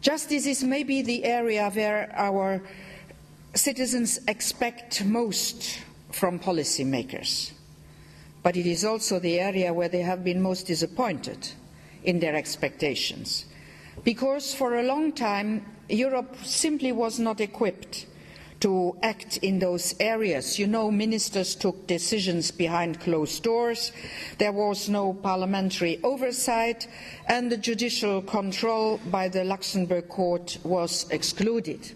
Justice is maybe the area where our citizens expect most from policymakers, but it is also the area where they have been most disappointed in their expectations, because for a long time Europe simply was not equipped to act in those areas. You know, ministers took decisions behind closed doors, there was no parliamentary oversight, and the judicial control by the Luxembourg court was excluded.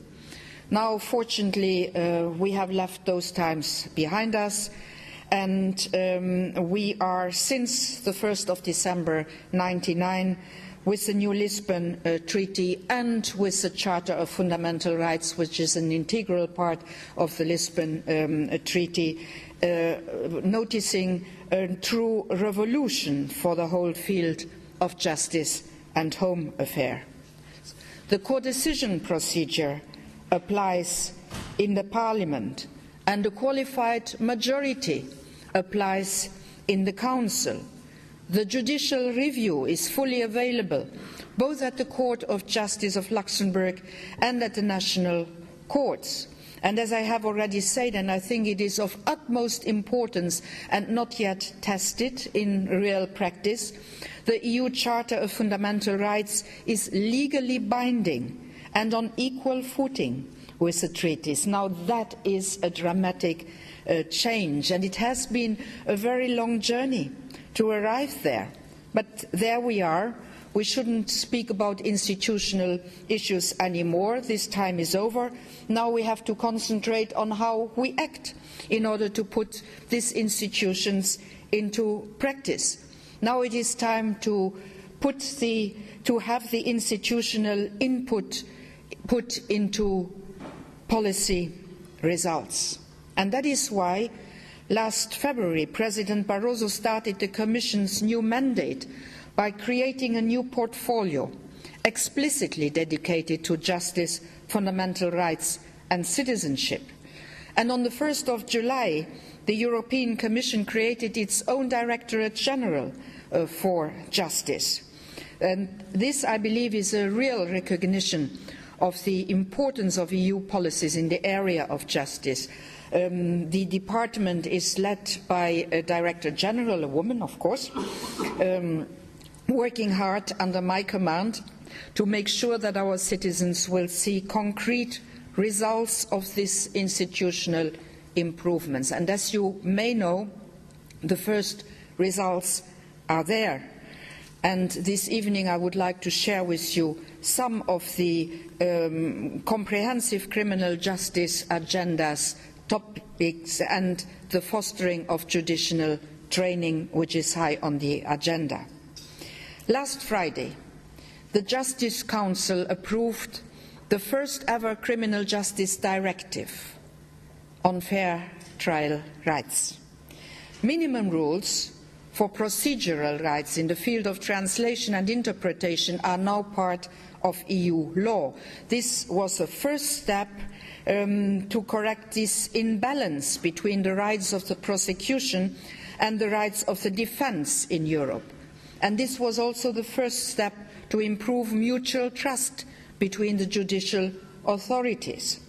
Now, fortunately, we have left those times behind us, and we are, since the 1st of December 1999, with the new Lisbon Treaty and with the Charter of Fundamental Rights, which is an integral part of the Lisbon Treaty, noticing a true revolution for the whole field of justice and home affairs. The codecision procedure applies in the Parliament, and a qualified majority applies in the Council. The judicial review is fully available, both at the Court of Justice of Luxembourg and at the national courts. And as I have already said, and I think it is of utmost importance and not yet tested in real practice, the EU Charter of Fundamental Rights is legally binding and on equal footing with the treaties. Now that is a dramatic change, and it has been a very long journey to arrive there. But there we are. We shouldn't speak about institutional issues anymore. This time is over. Now we have to concentrate on how we act in order to put these institutions into practice. Now it is time to have the institutional input put into policy results. And that is why last February, President Barroso started the Commission's new mandate by creating a new portfolio explicitly dedicated to justice, fundamental rights and citizenship. And on the 1st of July, the European Commission created its own Directorate General for Justice. And this, I believe, is a real recognition of the importance of EU policies in the area of justice. The department is led by a Director General, a woman of course, working hard under my command to make sure that our citizens will see concrete results of these institutional improvements. And as you may know, the first results are there. And this evening I would like to share with you some of the comprehensive criminal justice agenda's topics and the fostering of judicial training, which is high on the agenda. Last Friday, the Justice Council approved the first ever criminal justice directive on fair trial rights. Minimum rules for procedural rights in the field of translation and interpretation are now part of EU law. This was a first step to correct this imbalance between the rights of the prosecution and the rights of the defence in Europe. And this was also the first step to improve mutual trust between the judicial authorities.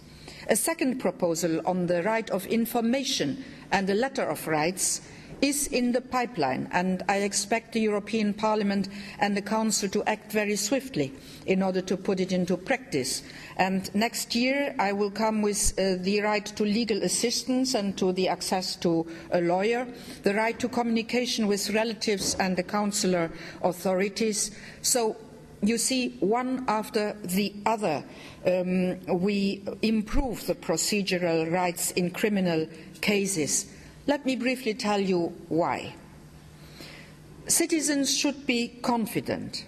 A second proposal on the right of information and the letter of rights is in the pipeline, and I expect the European Parliament and the Council to act very swiftly in order to put it into practice. And next year I will come with the right to legal assistance and to the access to a lawyer, the right to communication with relatives and the consular authorities. So you see, one after the other, we improve the procedural rights in criminal cases. Let me briefly tell you why. Citizens should be confident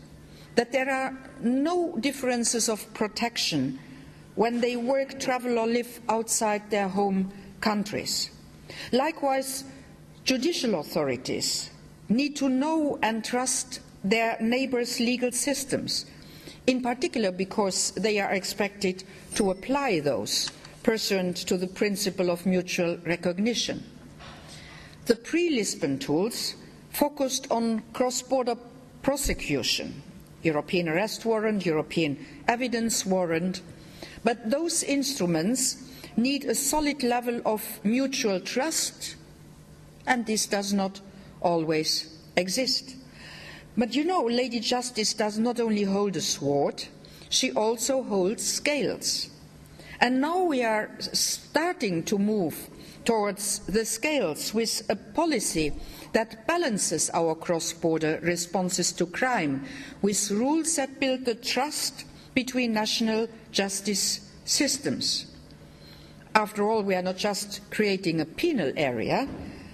that there are no differences of protection when they work, travel or live outside their home countries. Likewise, judicial authorities need to know and trust their neighbours' legal systems, in particular because they are expected to apply those pursuant to the principle of mutual recognition. The pre-Lisbon tools focused on cross-border prosecution European arrest warrant, European evidence warrant, but those instruments need a solid level of mutual trust, and this does not always exist. But you know, Lady Justice does not only hold a sword, she also holds scales. And now we are starting to move towards the scales with a policy that balances our cross-border responses to crime with rules that build the trust between national justice systems. After all, we are not just creating a penal area,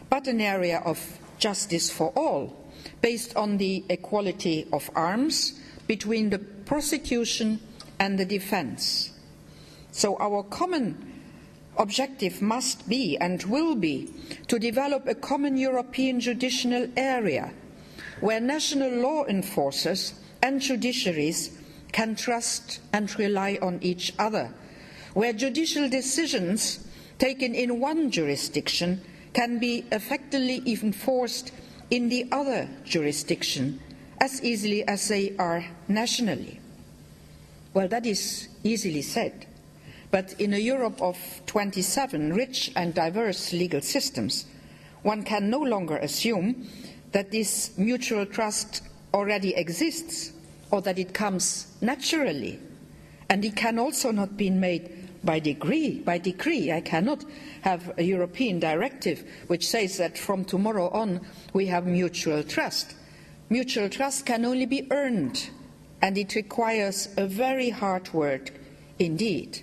but an area of justice for all, based on the equality of arms between the prosecution and the defence. So our common objective must be and will be to develop a common European judicial area where national law enforcers and judiciaries can trust and rely on each other, where judicial decisions taken in one jurisdiction can be effectively enforced in the other jurisdiction as easily as they are nationally. Well, that is easily said. But in a Europe of 27 rich and diverse legal systems, one can no longer assume that this mutual trust already exists or that it comes naturally. And it can also not be made by decree. I cannot have a European directive which says that from tomorrow on we have mutual trust. Mutual trust can only be earned, and it requires a very hard work indeed.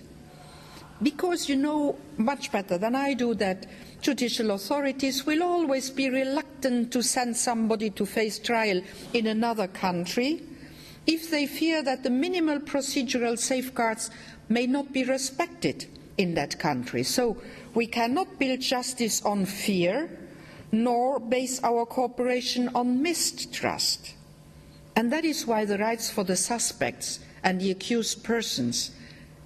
Because you know much better than I do that judicial authorities will always be reluctant to send somebody to face trial in another country if they fear that the minimal procedural safeguards may not be respected in that country. So we cannot build justice on fear, nor base our cooperation on mistrust. And that is why the rights for the suspects and the accused persons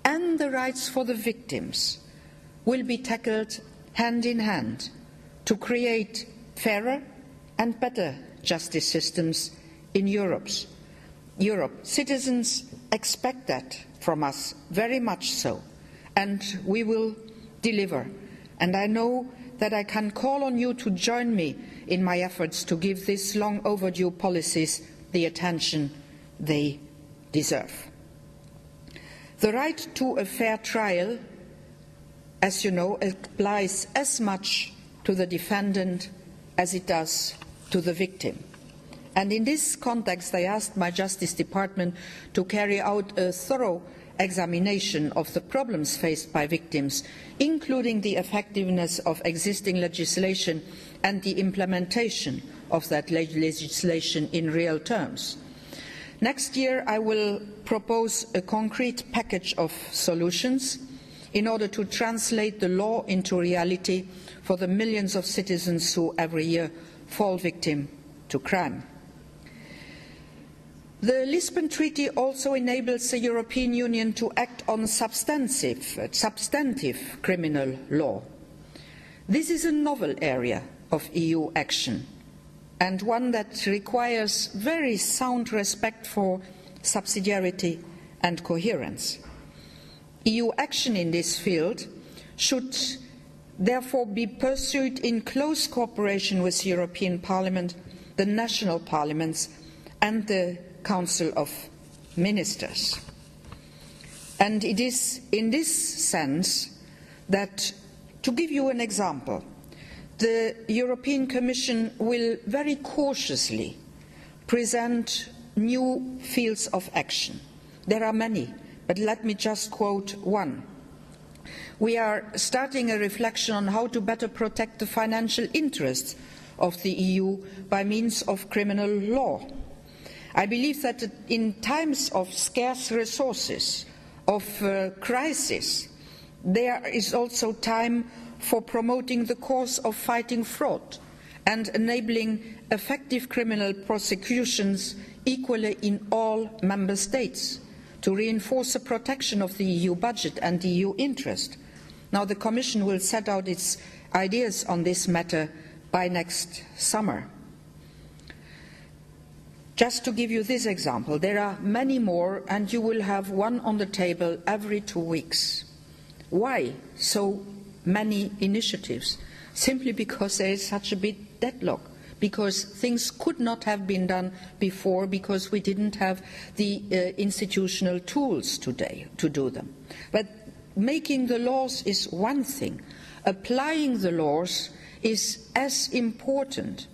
and the rights for the victims will be tackled hand in hand to create fairer and better justice systems in Europe. Citizens expect that from us, very much so, and we will deliver. And I know that I can call on you to join me in my efforts to give these long overdue policies the attention they deserve. The right to a fair trial, as you know, applies as much to the defendant as it does to the victim. And in this context, I asked my Justice Department to carry out a thorough examination of the problems faced by victims, including the effectiveness of existing legislation and the implementation of that legislation in real terms. Next year, I will propose a concrete package of solutions in order to translate the law into reality for the millions of citizens who every year fall victim to crime. The Lisbon Treaty also enables the European Union to act on substantive criminal law. This is a novel area of EU action, and one that requires very sound respect for subsidiarity and coherence. EU action in this field should therefore be pursued in close cooperation with the European Parliament, the national parliaments and the Council of Ministers. And it is in this sense that, to give you an example, the European Commission will very cautiously present new fields of action. There are many, but let me just quote one. We are starting a reflection on how to better protect the financial interests of the EU by means of criminal law. I believe that in times of scarce resources, of crisis, there is also time for promoting the cause of fighting fraud and enabling effective criminal prosecutions equally in all member states, to reinforce the protection of the EU budget and the EU interest. Now the Commission will set out its ideas on this matter by next summer. Just to give you this example, there are many more, and you will have one on the table every 2 weeks. Why so many initiatives? Simply because there is such a big deadlock, because things could not have been done before, because we didn't have the institutional tools today to do them. But making the laws is one thing. Applying the laws is as important.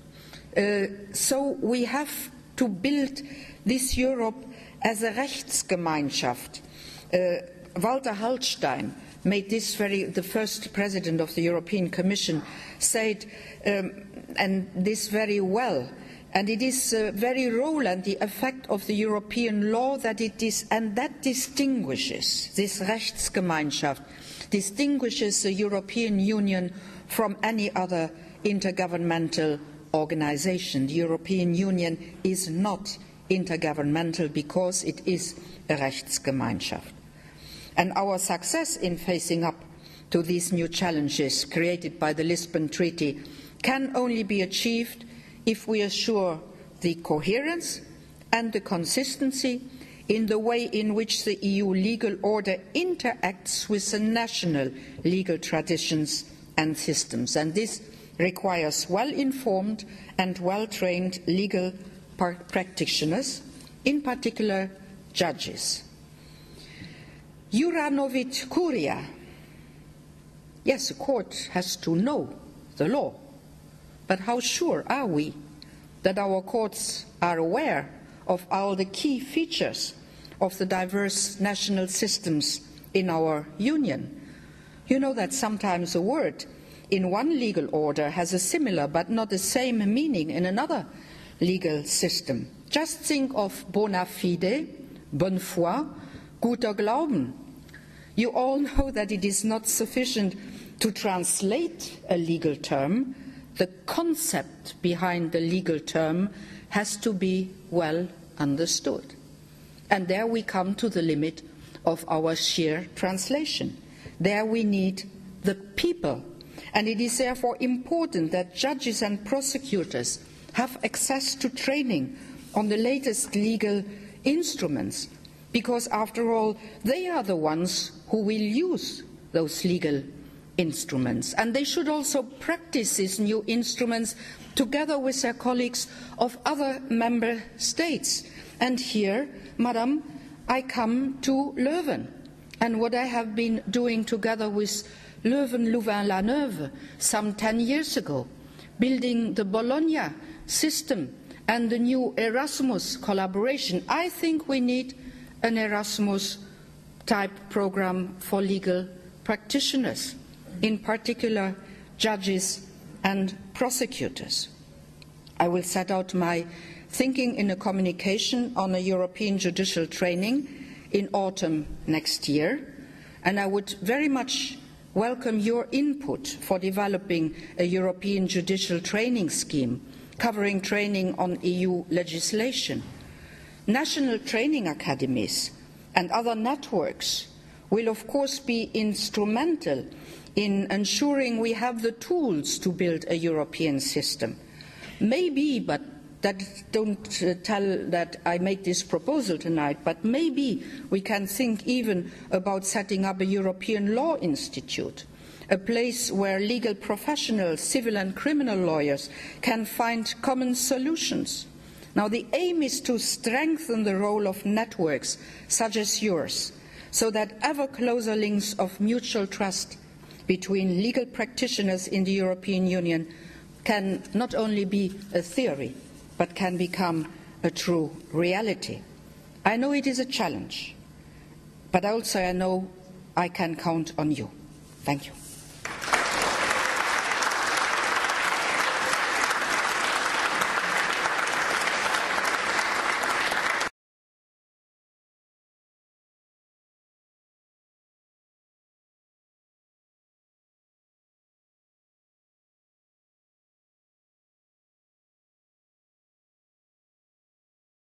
So we have to build this Europe as a Rechtsgemeinschaft. Walter Hallstein made this the first president of the European Commission, said and this very well. And it is very role and the effect of the European law that it is, and that distinguishes, this Rechtsgemeinschaft, distinguishes the European Union from any other intergovernmental organisation. The European Union is not intergovernmental because it is a Rechtsgemeinschaft. And our success in facing up to these new challenges created by the Lisbon Treaty can only be achieved if we assure the coherence and the consistency in the way in which the EU legal order interacts with the national legal traditions and systems. And this requires well-informed and well-trained legal practitioners, in particular judges. Jura novit curia. Yes, the court has to know the law. But how sure are we that our courts are aware of all the key features of the diverse national systems in our union? You know that sometimes a word in one legal order has a similar but not the same meaning in another legal system. Just think of bona fide, bonne foi, guter Glauben. You all know that it is not sufficient to translate a legal term. The concept behind the legal term has to be well understood. And there we come to the limit of our sheer translation. There we need the people. And it is therefore important that judges and prosecutors have access to training on the latest legal instruments, because after all, they are the ones who will use those legal instruments. And they should also practice these new instruments together with their colleagues of other member states. And here, Madam, I come to Leuven, and what I have been doing together with Leuven, La Neuve, some 10 years ago, building the Bologna system and the new Erasmus collaboration. I think we need an Erasmus-type program for legal practitioners, in particular judges and prosecutors. I will set out my thinking in a communication on a European judicial training in autumn next year, and I would very much welcome your input for developing a European judicial training scheme covering training on EU legislation. National training academies and other networks will of course be instrumental in ensuring we have the tools to build a European system. Maybe, but don't tell that I make this proposal tonight, but maybe we can think even about setting up a European Law Institute, a place where legal professionals, civil and criminal lawyers can find common solutions. Now, the aim is to strengthen the role of networks such as yours, so that ever closer links of mutual trust between legal practitioners in the European Union can not only be a theory, but can become a true reality. I know it is a challenge, but also I know I can count on you. Thank you.